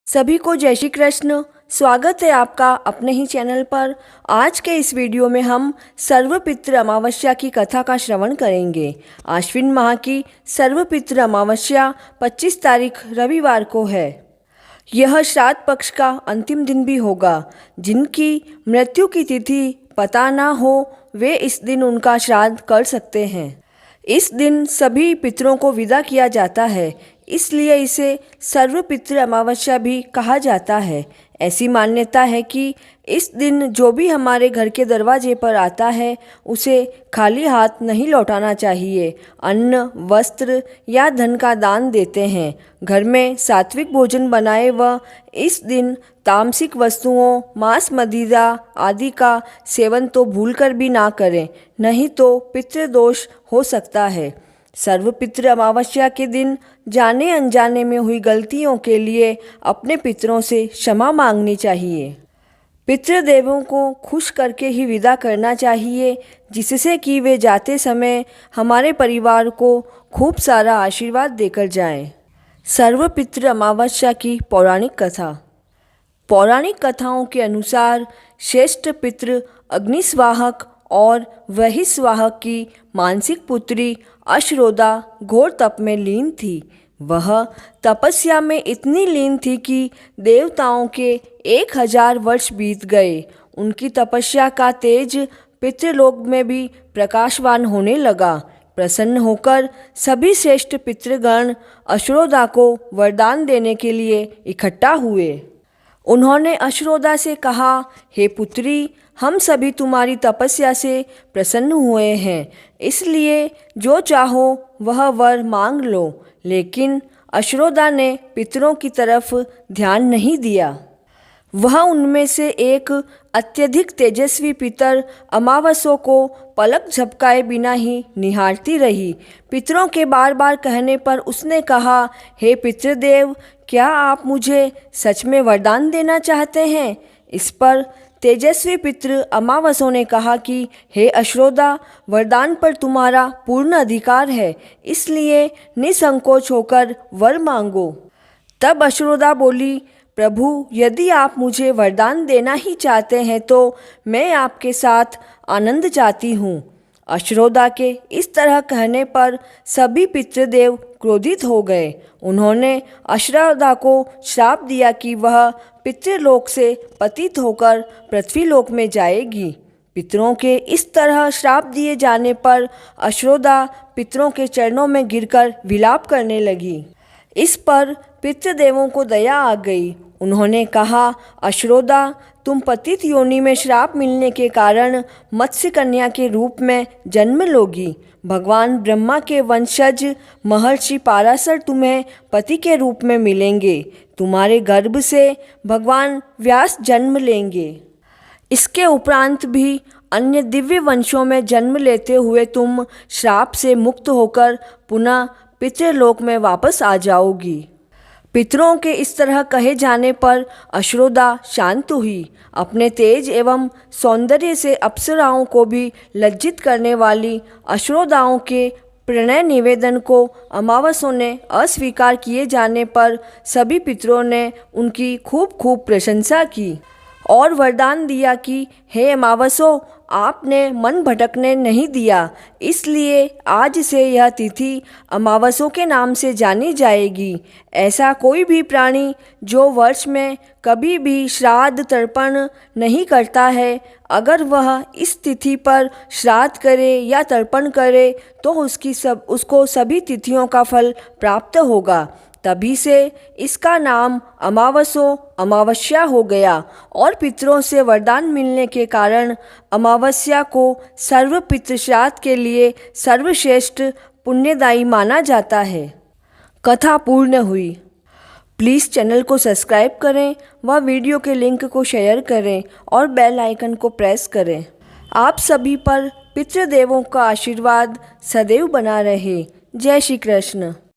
सभी को जय श्री कृष्ण। स्वागत है आपका अपने ही चैनल पर। आज के इस वीडियो में हम सर्वपितृ अमावस्या की कथा का श्रवण करेंगे। आश्विन माह की सर्वपितृ अमावस्या 25 तारीख रविवार को है। यह श्राद्ध पक्ष का अंतिम दिन भी होगा। जिनकी मृत्यु की तिथि पता ना हो वे इस दिन उनका श्राद्ध कर सकते हैं। इस दिन सभी पितरों को विदा किया जाता है, इसलिए इसे सर्वपितृ अमावस्या भी कहा जाता है। ऐसी मान्यता है कि इस दिन जो भी हमारे घर के दरवाजे पर आता है उसे खाली हाथ नहीं लौटाना चाहिए। अन्न, वस्त्र या धन का दान देते हैं। घर में सात्विक भोजन बनाए व इस दिन तामसिक वस्तुओं, मांस, मदिरा आदि का सेवन तो भूलकर भी ना करें, नहीं तो पितृदोष हो सकता है। सर्वपितृ अमावस्या के दिन जाने अनजाने में हुई गलतियों के लिए अपने पितरों से क्षमा मांगनी चाहिए। पितृदेवों को खुश करके ही विदा करना चाहिए, जिससे कि वे जाते समय हमारे परिवार को खूब सारा आशीर्वाद देकर जाएं। सर्वपितृ अमावस्या की पौराणिक कथा। पौराणिक कथाओं के अनुसार श्रेष्ठ पितृ अग्निस्वाहक और वहिस्वाहक की मानसिक पुत्री अश्रोदा घोर तप में लीन थी। वह तपस्या में इतनी लीन थी कि देवताओं के 1000 वर्ष बीत गए। उनकी तपस्या का तेज पितृलोक में भी प्रकाशवान होने लगा। प्रसन्न होकर सभी श्रेष्ठ पितृगण अश्रोदा को वरदान देने के लिए इकट्ठा हुए। उन्होंने अश्रोदा से कहा, हे पुत्री, हम सभी तुम्हारी तपस्या से प्रसन्न हुए हैं, इसलिए जो चाहो वह वर मांग लो। लेकिन अश्रोदा ने पितरों की तरफ ध्यान नहीं दिया। वह उनमें से एक अत्यधिक तेजस्वी पितर अमावसों को पलक झपकाए बिना ही निहारती रही। पितरों के बार बार कहने पर उसने कहा, हे पितृदेव, क्या आप मुझे सच में वरदान देना चाहते हैं? इस पर तेजस्वी पितृ अमावसों ने कहा कि हे अश्रोदा, वरदान पर तुम्हारा पूर्ण अधिकार है, इसलिए निसंकोच होकर वर मांगो। तब अश्रोदा बोली, प्रभु, यदि आप मुझे वरदान देना ही चाहते हैं तो मैं आपके साथ आनंद चाहती हूँ। अश्रोदा के इस तरह कहने पर सभी पितृदेव क्रोधित हो गए। उन्होंने अश्रोदा को श्राप दिया कि वह पितृलोक से पतित होकर पृथ्वीलोक में जाएगी। पितरों के इस तरह श्राप दिए जाने पर अश्रोदा पितरों के चरणों में गिरकर विलाप करने लगी। इस पर पितृदेवों को दया आ गई। उन्होंने कहा, अश्रोदा, तुम पतित योनि में श्राप मिलने के कारण मत्स्य कन्या के रूप में जन्म लोगी। भगवान ब्रह्मा के वंशज महर्षि पाराशर तुम्हें पति के रूप में मिलेंगे। तुम्हारे गर्भ से भगवान व्यास जन्म लेंगे। इसके उपरांत भी अन्य दिव्य वंशों में जन्म लेते हुए तुम श्राप से मुक्त होकर पुनः पितृलोक में वापस आ जाओगी। पितरों के इस तरह कहे जाने पर अश्रोदा शांत हुई। अपने तेज एवं सौंदर्य से अप्सराओं को भी लज्जित करने वाली अश्रोदाओं के प्रणय निवेदन को अमावसों ने अस्वीकार किए जाने पर सभी पितरों ने उनकी खूब प्रशंसा की और वरदान दिया कि हे अमावसों, आपने मन भटकने नहीं दिया, इसलिए आज से यह तिथि अमावसों के नाम से जानी जाएगी। ऐसा कोई भी प्राणी जो वर्ष में कभी भी श्राद्ध तर्पण नहीं करता है, अगर वह इस तिथि पर श्राद्ध करे या तर्पण करे तो उसको सभी तिथियों का फल प्राप्त होगा। तभी से इसका नाम अमावस्या हो गया और पितरों से वरदान मिलने के कारण अमावस्या को सर्वपितृ श्राद्ध के लिए सर्वश्रेष्ठ पुण्यदायी माना जाता है। कथा पूर्ण हुई। प्लीज़ चैनल को सब्सक्राइब करें व वीडियो के लिंक को शेयर करें और बेल आइकन को प्रेस करें। आप सभी पर पितृदेवों का आशीर्वाद सदैव बना रहे। जय श्री कृष्ण।